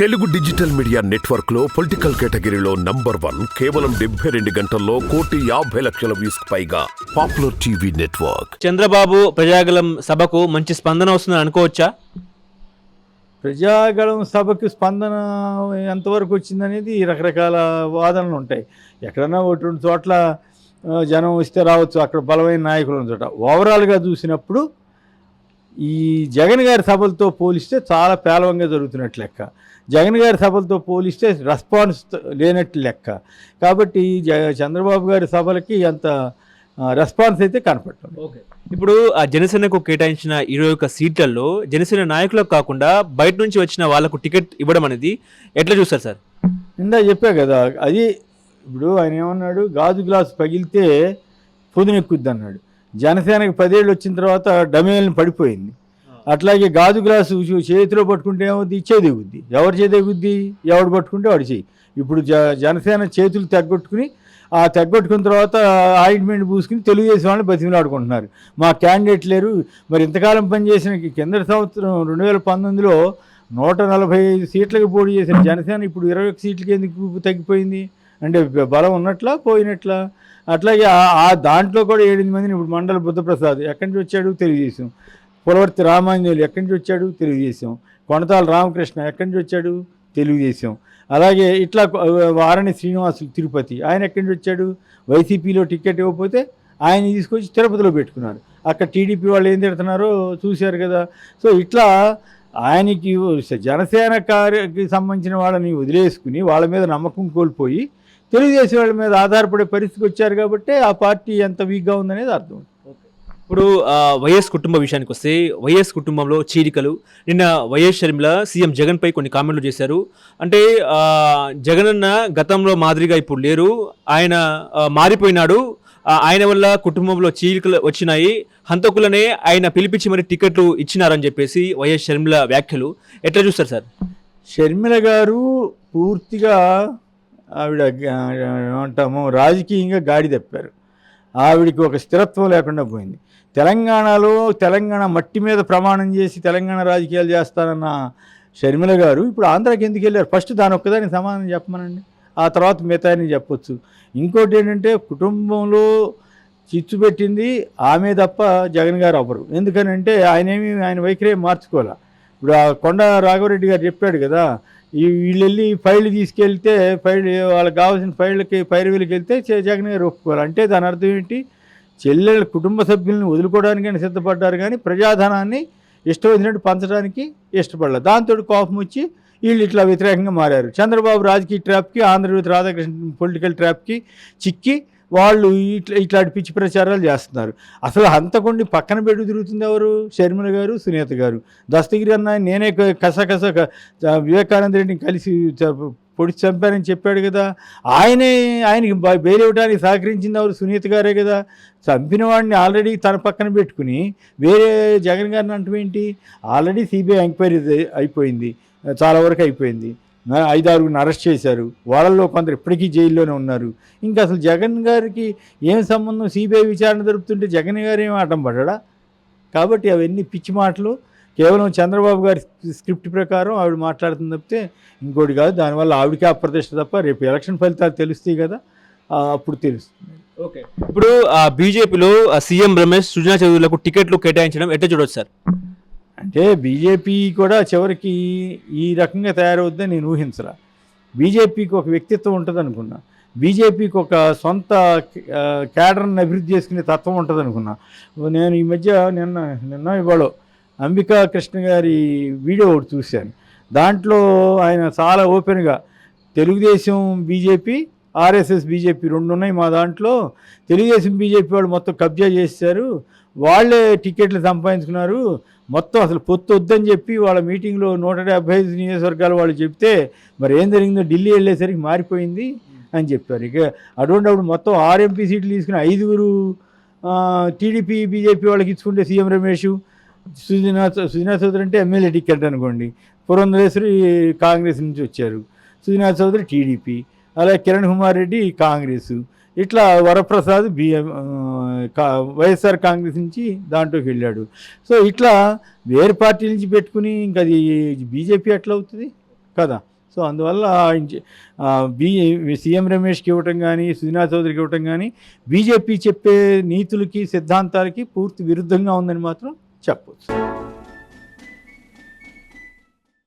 Telugu digital media network లో political కేటగిరీలో number 1 కేవలం 72 గంటల్లో 1,50,00,000 వ్యూస్ పైగా popular TV network. Chandrababu Prajagalam సభకు మంచి స్పందన వస్తుందని అనుకోవచ్చా? ప్రజాగళం సభకు స్పందన ఎంతవరకు వచ్చిందనేది రకరకాల వాదనలు ఉంటాయి. ఎక్కడన్నా ఒకటి రెండు చోట్ల జనం వస్తే రావచ్చు, అక్కడ బలమైన నాయకులు ఉన్న చోట. ఓవరాల్గా చూసినప్పుడు ఈ జగన్ గారి సభలతో పోలిస్తే చాలా పేలవంగా జరుగుతున్నట్లు లెక్క. జగన్ గారి సభలతో పోలిస్తే రెస్పాన్స్ లేనట్లు లెక్క. కాబట్టి చంద్రబాబు గారి సభలకి అంత రెస్పాన్స్ అయితే కనపడుతుంది. ఓకే, ఇప్పుడు ఆ జనసేనకు కేటాయించిన 21 సీట్లలో జనసేన నాయకులకు కాకుండా బయట నుంచి వచ్చిన వాళ్ళకు టికెట్ ఇవ్వడం అనేది ఎట్లా చూస్తారు సార్? ఇందా చెప్పా కదా, అది ఇప్పుడు ఆయన ఏమన్నాడు, గాజు గ్లాసు పగిలితే పొదునెక్కుద్ది అన్నాడు. జనసేనకి 10 ఏళ్ళు వచ్చిన తర్వాత డమేల్ని పడిపోయింది. అట్లాగే గాజు గ్లాసు చేతిలో పట్టుకుంటే ఏమవుద్ది, ఇచ్చేది ఎగుద్ది. ఎవరు చేతి ఎగుద్ది, ఎవడు పట్టుకుంటే వాడు చేయి. ఇప్పుడు జనసేన చేతులు తెగ్గొట్టుకుని తెగ్గొట్టుకున్న తర్వాత ఆయింట్మెంట్ పూసుకుని తెలుగుదేశం వాళ్ళని బతిమలాడుకుంటున్నారు. మా క్యాండిడేట్ లేరు. మరి ఇంతకాలం పనిచేసిన కిందటి సంవత్సరం 2019లో 145 సీట్లకు పోటీ చేసిన జనసేన ఇప్పుడు 21 సీట్లకి ఎందుకు తగ్గిపోయింది? అంటే బలం ఉన్నట్లా పోయినట్లా? అట్లాగే దాంట్లో కూడా 8 మందిని ఇప్పుడు మండల బుద్ధప్రసాద్ ఎక్కడి నుంచి వచ్చాడు, తెలుగుదేశం. పులవర్తి రామాంజనేయులు ఎక్కడి నుంచి వచ్చాడు, తెలుగుదేశం. కొనతాల రామకృష్ణ ఎక్కడి నుంచి వచ్చాడు, తెలుగుదేశం. అలాగే ఇట్లా వారణి శ్రీనివాసులు తిరుపతి, ఆయన ఎక్కడి నుంచి వచ్చాడు, వైసీపీలో టికెట్ ఇవ్వకపోతే ఆయన తీసుకొచ్చి తిరుపతిలో పెట్టుకున్నారు. అక్కడ టీడీపీ వాళ్ళు ఏం తిడుతున్నారో చూశారు కదా. సో ఇట్లా ఆయనకి జనసేనకి సంబంధించిన వాళ్ళని వదిలేసుకుని వాళ్ళ మీద నమ్మకం కోల్పోయి తెలుగుదేశం వాళ్ళ మీద ఆధారపడే పరిస్థితికి వచ్చారు. కాబట్టి ఆ పార్టీ ఎంత వీక్గా ఉందనేది అర్థం. ఇప్పుడు వైఎస్ కుటుంబ విషయానికి వస్తే, వైఎస్ కుటుంబంలో చీలికలు. నిన్న వైఎస్ షర్మిల సీఎం జగన్పై కొన్ని కామెంట్లు చేశారు. అంటే జగనన్న గతంలో మాదిరిగా ఇప్పుడు లేరు, ఆయన మారిపోయినాడు, ఆయన వల్ల కుటుంబంలో చీలికలు వచ్చినాయి, హంతకులనే ఆయన పిలిపించి మరి టికెట్లు ఇచ్చినారని చెప్పేసి వైఎస్ షర్మిల వ్యాఖ్యలు ఎట్లా చూస్తారు సార్? షర్మిల గారు పూర్తిగా ఆవిడ ఏమంటాము రాజకీయంగా గాడి తప్పారు. ఆవిడికి ఒక స్థిరత్వం లేకుండా పోయింది. తెలంగాణ మట్టి మీద ప్రమాణం చేసి తెలంగాణ రాజకీయాలు చేస్తానన్న షర్మిల గారు ఇప్పుడు ఆంధ్రాకి ఎందుకు వెళ్ళారు? ఫస్ట్ దాని ఒక్కదానికి సమాధానం చెప్పమనండి, ఆ తర్వాత మిగతాని చెప్పొచ్చు. ఇంకోటి ఏంటంటే కుటుంబంలో చిచ్చు పెట్టింది ఆమె తప్ప జగన్ గారు అవ్వరు. ఎందుకనంటే ఆయన వైఖరి మార్చుకోవాలి. ఇప్పుడు ఆ కొండ రాఘవరెడ్డి గారు చెప్పాడు కదా, వీళ్ళు వెళ్ళి ఫైళ్ళు తీసుకెళ్తే వాళ్ళకి కావాల్సిన ఫైళ్ళకి పైరవీలకి వెళ్తే జగన్ గారు ఒప్పుకోవాలి. అంటే దాని అర్థం ఏంటి? చెల్లెళ్ళ కుటుంబ సభ్యులను వదులుకోవడానికైనా సిద్ధపడ్డారు, కానీ ప్రజాధనాన్ని ఇష్టం వచ్చినట్టు పంచడానికి ఇష్టపడలేదు. దాంతో కోపం వచ్చి వీళ్ళు ఇట్లా వ్యతిరేకంగా మారారు. చంద్రబాబు రాజకీయ ట్రాప్కి, ఆంధ్రజ్యోతి రాధాకృష్ణ పొలిటికల్ ట్రాప్కి చిక్కి వాళ్ళు ఇట్లాంటి పిచ్చి ప్రచారాలు చేస్తున్నారు. అసలు హంతకుండి పక్కన పెట్టి తిరుగుతుంది ఎవరు? షర్మిల గారు, సునీత గారు. దస్తగిరి అన్న నేనే కసకస వివేకానంద రెడ్డిని కలిసి పొడిచి చంపారని చెప్పాడు కదా. ఆయనకి బెయిల్ ఇవ్వడానికి సహకరించింది ఎవరు? సునీత గారే కదా. చంపిన వాడిని ఆల్రెడీ తన పక్కన పెట్టుకుని వేరే జగన్ గారిని అంటమేంటి? ఆల్రెడీ సిబిఐ ఎంక్వైరీ అయిపోయింది, చాలా వరకు అయిపోయింది. 5-6 అరెస్ట్ చేశారు, వాళ్ళల్లో కొందరు ఇప్పటికీ జైల్లోనే ఉన్నారు. ఇంకా అసలు జగన్ గారికి ఏం సంబంధం? సిబిఐ విచారణ జరుపుతుంటే జగన్ గారు ఏం ఆటం పడ్డా? కాబట్టి అవన్నీ పిచ్చి మాటలు. కేవలం చంద్రబాబు గారి స్క్రిప్ట్ ప్రకారం ఆవిడ మాట్లాడుతుంది తప్పితే ఇంకోటి కాదు. దానివల్ల ఆవిడకే అప్రతిష్ట తప్ప రేపు ఎలక్షన్ ఫలితాలు తెలుస్తాయి కదా, అప్పుడు తెలుస్తుంది. ఓకే, ఇప్పుడు బీజేపీలో సీఎం రమేష్, సుజనా చౌదరులకు టికెట్లు కేటాయించడం ఎట్లా చూడవచ్చు సార్? అంటే బీజేపీ కూడా చివరికి ఈ రకంగా తయారవుద్దని నేను ఊహించరా. బీజేపీకి ఒక వ్యక్తిత్వం ఉంటుంది అనుకున్నా, బీజేపీకి ఒక సొంత క్యాడర్ని అభివృద్ధి చేసుకునే తత్వం ఉంటుంది అనుకున్నా. నేను ఈ మధ్య నిన్న ఇవాళ అంబికా కృష్ణ గారి వీడియో ఒకటి చూశాను. దాంట్లో ఆయన చాలా ఓపెన్గా తెలుగుదేశం బీజేపీ, ఆర్ఎస్ఎస్ బీజేపీ 2 ఉన్నాయి మా దాంట్లో, తెలుగుదేశం బీజేపీ వాళ్ళు మొత్తం కబ్జా చేశారు, వాళ్ళే టికెట్లు సంపాదించుకున్నారు, మొత్తం అసలు పొత్తు వద్దని చెప్పి వాళ్ళ మీటింగ్లో 175 నియోజకవర్గాలు వాళ్ళు చెప్తే మరి ఏం జరిగిందో ఢిల్లీ వెళ్ళేసరికి మారిపోయింది అని చెప్పారు. ఇక అటువంటిప్పుడు మొత్తం 6 ఎంపీ సీట్లు తీసుకుని 5 టీడీపీ బీజేపీ వాళ్ళకి ఇచ్చుకుంటే సీఎం రమేష్, సుజనా చౌదరి అంటే ఎమ్మెల్యే టికెట్ అనుకోండి, పురంధరేశ్వరి కాంగ్రెస్ నుంచి వచ్చారు, సుజనా చౌదరి టీడీపీ, అలాగే కిరణ్ కుమార్ రెడ్డి కాంగ్రెస్, ఇట్లా వరప్రసాద్ వైఎస్ఆర్ కాంగ్రెస్ నుంచి దాంట్లోకి వెళ్ళాడు. సో ఇట్లా వేరే పార్టీ నుంచి పెట్టుకుని ఇంకా అది బీజేపీ ఎట్లా అవుతుంది? కదా. సో అందువల్ల సీఎం రమేష్కి ఇవ్వటం కానీ, సుజనా చౌదరికి ఇవ్వటం కానీ బీజేపీ చెప్పే నీతులకి, సిద్ధాంతాలకి పూర్తి విరుద్ధంగా ఉందని మాత్రం చెప్పవచ్చు.